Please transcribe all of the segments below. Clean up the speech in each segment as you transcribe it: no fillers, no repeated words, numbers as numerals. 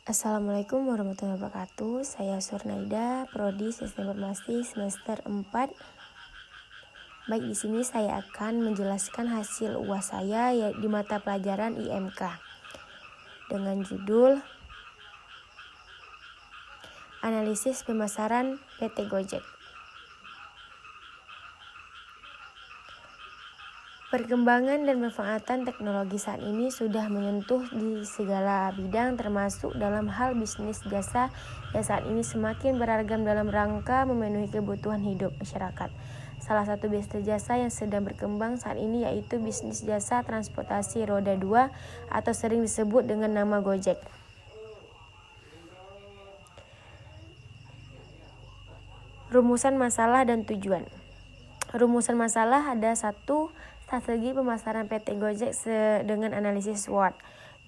Assalamualaikum warahmatullahi wabarakatuh. Saya Surnaida, Prodi Sistem Informasi semester 4. Baik, di sini saya akan menjelaskan hasil UAS saya di mata pelajaran IMK dengan judul Analisis Pemasaran PT Gojek. Perkembangan dan pemanfaatan teknologi saat ini sudah menyentuh di segala bidang, termasuk dalam hal bisnis jasa yang saat ini semakin beragam dalam rangka memenuhi kebutuhan hidup masyarakat. Salah satu bisnis jasa yang sedang berkembang saat ini yaitu bisnis jasa transportasi roda 2 atau sering disebut dengan nama Gojek. Rumusan masalah dan tujuan. Rumusan masalah ada 1. Strategi pemasaran PT Gojek dengan analisis SWOT.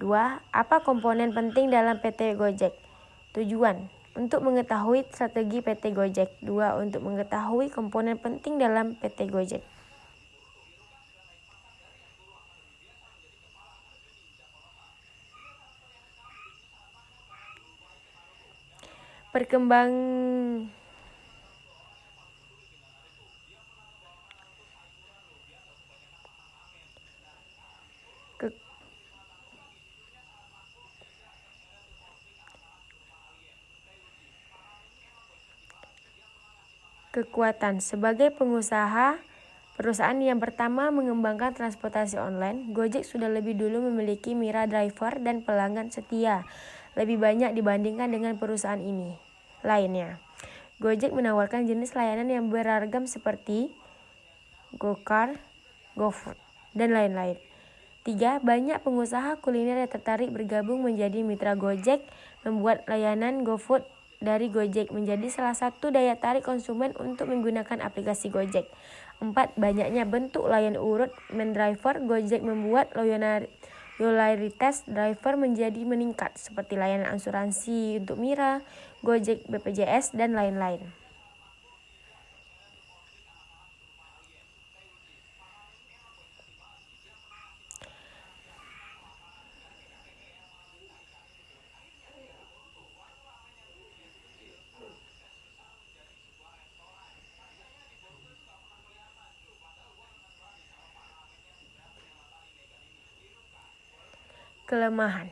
2. Apa komponen penting dalam PT Gojek? Tujuan. Untuk mengetahui strategi PT Gojek. 2. Untuk mengetahui komponen penting dalam PT Gojek. Kekuatan sebagai perusahaan yang pertama mengembangkan transportasi online, Gojek sudah lebih dulu memiliki mitra driver dan pelanggan setia lebih banyak dibandingkan dengan perusahaan lainnya. Gojek menawarkan jenis layanan yang beragam seperti GoCar, GoFood, dan lain-lain. 3. Banyak pengusaha kuliner yang tertarik bergabung menjadi mitra Gojek, membuat layanan GoFood dari Gojek menjadi salah satu daya tarik konsumen untuk menggunakan aplikasi Gojek. 4. Banyaknya bentuk layanan urut driver Gojek membuat loyalitas driver menjadi meningkat, seperti layanan asuransi untuk Mira, Gojek BPJS, dan lain-lain. Kelemahan.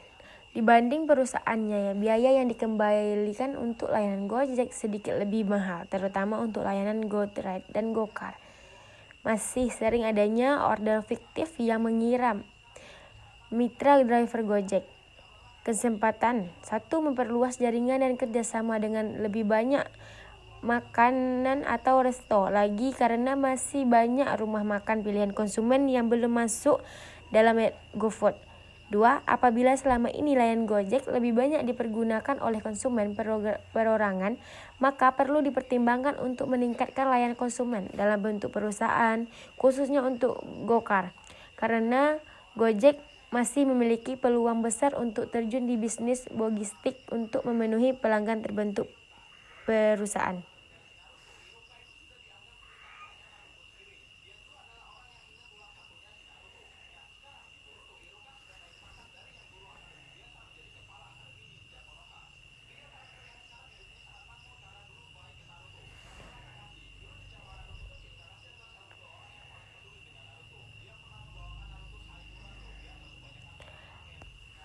Dibanding perusahaannya, biaya yang dikembalikan untuk layanan Gojek sedikit lebih mahal, terutama untuk layanan GoRide dan GoCar. Masih sering adanya order fiktif yang mengira mitra driver Gojek. Kesempatan. 1. Memperluas jaringan dan kerjasama dengan lebih banyak makanan atau resto lagi karena masih banyak rumah makan pilihan konsumen yang belum masuk dalam GoFood. 2. Apabila selama ini layanan Gojek lebih banyak dipergunakan oleh konsumen perorangan, maka perlu dipertimbangkan untuk meningkatkan layanan konsumen dalam bentuk perusahaan, khususnya untuk GoCar. Karena Gojek masih memiliki peluang besar untuk terjun di bisnis logistik untuk memenuhi pelanggan terbentuk perusahaan.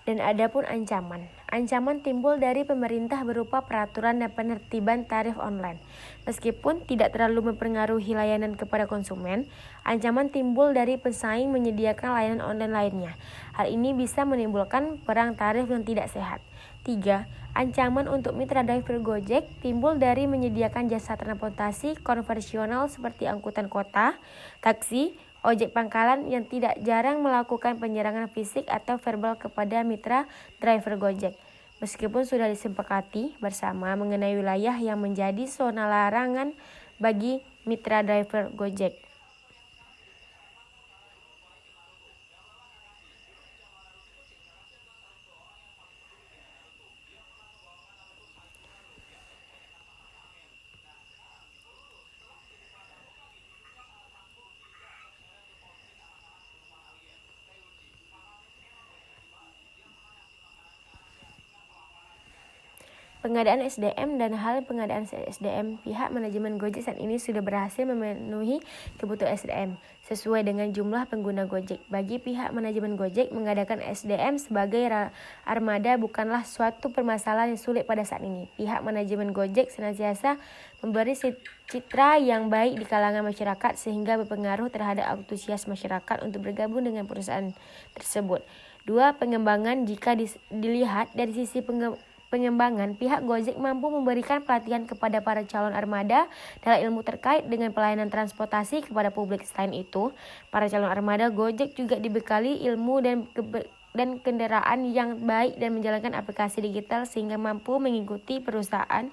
Dan adapun ancaman. Ancaman timbul dari pemerintah berupa peraturan dan penertiban tarif online. Meskipun tidak terlalu mempengaruhi layanan kepada konsumen, ancaman timbul dari pesaing menyediakan layanan online lainnya. Hal ini bisa menimbulkan perang tarif yang tidak sehat. 3. Ancaman untuk mitra driver Gojek timbul dari menyediakan jasa transportasi konvensional seperti angkutan kota, taksi, ojek pangkalan yang tidak jarang melakukan penyerangan fisik atau verbal kepada mitra driver Gojek. Meskipun sudah disepakati bersama mengenai wilayah yang menjadi zona larangan bagi mitra driver Gojek. pengadaan SDM dan hal pengadaan SDM, pihak manajemen Gojek saat ini sudah berhasil memenuhi kebutuhan SDM sesuai dengan jumlah pengguna Gojek. Bagi pihak manajemen Gojek, mengadakan SDM sebagai armada bukanlah suatu permasalahan yang sulit pada saat ini. Pihak manajemen Gojek senantiasa memberi citra yang baik di kalangan masyarakat sehingga berpengaruh terhadap antusias masyarakat untuk bergabung dengan perusahaan tersebut. 2. Pengembangan. Jika dilihat dari sisi pengembangan, pihak Gojek mampu memberikan pelatihan kepada para calon armada dalam ilmu terkait dengan pelayanan transportasi kepada publik. Selain itu, para calon armada Gojek juga dibekali ilmu dan kendaraan yang baik dan menjalankan aplikasi digital sehingga mampu mengikuti perusahaan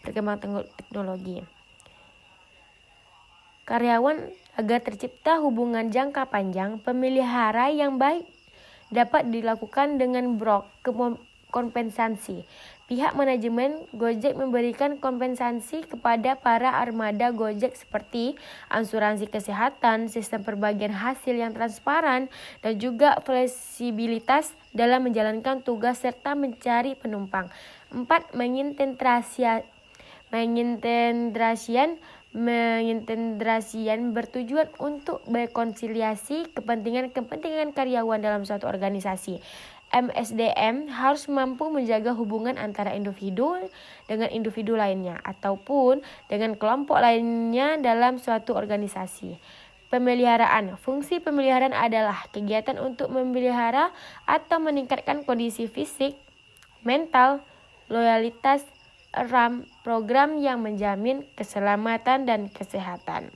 perkembangan teknologi. Karyawan. Agar tercipta hubungan jangka panjang, pemelihara yang baik dapat dilakukan dengan kompensasi. Pihak manajemen Gojek memberikan kompensasi kepada para armada Gojek seperti asuransi kesehatan, sistem perbagian hasil yang transparan, dan juga fleksibilitas dalam menjalankan tugas serta mencari penumpang. 4. Mengintegrasian bertujuan untuk berkonsiliasi kepentingan karyawan dalam suatu organisasi. MSDM harus mampu menjaga hubungan antara individu dengan individu lainnya ataupun dengan kelompok lainnya dalam suatu organisasi. Pemeliharaan. Fungsi pemeliharaan adalah kegiatan untuk memelihara atau meningkatkan kondisi fisik, mental, loyalitas, program yang menjamin keselamatan dan kesehatan.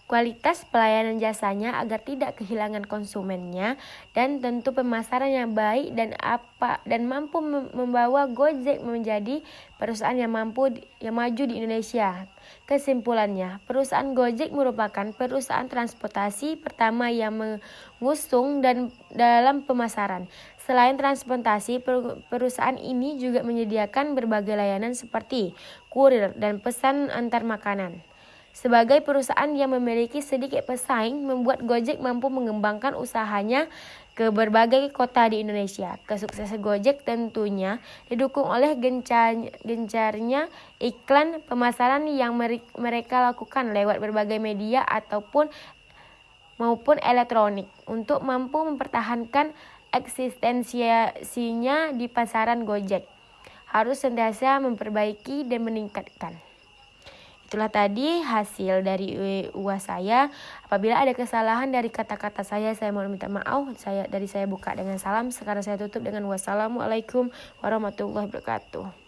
Kualitas pelayanan jasanya agar tidak kehilangan konsumennya, dan tentu pemasaran yang baik dan mampu membawa Gojek menjadi perusahaan yang maju di Indonesia. Kesimpulannya, perusahaan Gojek merupakan perusahaan transportasi pertama yang mengusung dalam pemasaran. Selain transportasi, perusahaan ini juga menyediakan berbagai layanan seperti kurir dan pesan antar makanan. Sebagai perusahaan yang memiliki sedikit pesaing, membuat Gojek mampu mengembangkan usahanya ke berbagai kota di Indonesia. Kesuksesan Gojek tentunya didukung oleh gencarnya iklan pemasaran yang mereka lakukan lewat berbagai media maupun elektronik untuk mampu mempertahankan eksistensinya di pasaran. Gojek harus senantiasa memperbaiki dan meningkatkan. Itulah tadi hasil dari UAS saya. Apabila ada kesalahan dari kata-kata saya mohon minta maaf. Saya buka dengan salam. Sekarang saya tutup dengan wassalamualaikum warahmatullahi wabarakatuh.